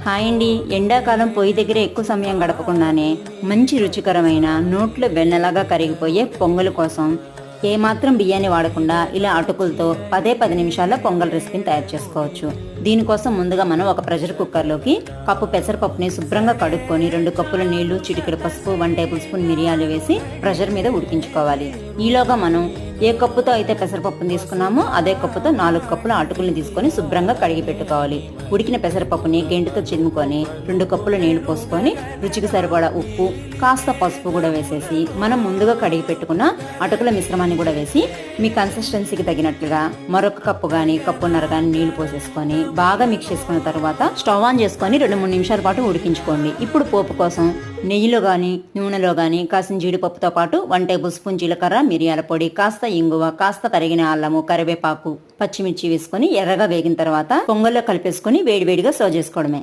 Hi అండి. ఎండాకాలం పొయ్యి దగ్గర ఎక్కువ సమయం గడపకుండానే మంచి రుచికరమైన నోట్లో వెన్నలాగా కరిగిపోయే పొంగల్ కోసం ఏమాత్రం బియ్యాన్ని వాడకుండా ఇలా అటుకులతో 10 నిమిషాల్లో పొంగల్ రెసిపీని తయారు చేసుకోవచ్చు. దీనికోసం ముందుగా మనం ఒక ప్రెషర్ కుక్కర్లోకి కప్పు పెసరపప్పుని శుభ్రంగా కడుక్కొని 2 కప్పుల నీళ్లు, చిటికెడు పసుపు, 1 టేబుల్ స్పూన్ మిరియాలు వేసి ప్రెషర్ మీద ఉడికించుకోవాలి. ఈలోగా మనం ఏ కప్పుతో అయితే పెసరపప్పును తీసుకున్నామో అదే కప్పుతో 4 కప్పుల అటుకుల్ని తీసుకొని శుభ్రంగా కడిగి పెట్టుకోవాలి. ఉడికిన పెసరపప్పుని గెంటితో చిమ్ముకొని 2 కప్పుల నీళ్లు పోసుకొని రుచికి సరిపడా ఉప్పు, కాస్త పసుపు కూడా వేసేసి మనం ముందుగా కడిగి పెట్టుకున్న అటుకుల మిశ్రమాన్ని కూడా వేసి మీ కన్సిస్టెన్సీకి తగినట్లుగా మరొక కప్పు గాని కప్పున్నర గాని నీళ్లు పోసేసుకొని బాగా మిక్స్ చేసుకున్న తర్వాత స్టవ్ ఆన్ చేసుకొని 2-3 నిమిషాల పాటు ఉడికించుకోండి. ఇప్పుడు పోపు కోసం నెయ్యిలో గాని నూనెలో గాని కాసిన జీడిపప్పుతో పాటు 1 టేబుల్ స్పూన్ జీలకర్ర, మిరియాల పొడి, కాస్త ఇంగువ, కాస్త తరిగిన అల్లము, కరివేపాకు, పచ్చిమిర్చి వేసుకొని ఎర్రగా వేగిన తర్వాత పొంగల్లో కలిపేసుకొని వేడివేడిగా సర్వ్ చేసుకోవడమే.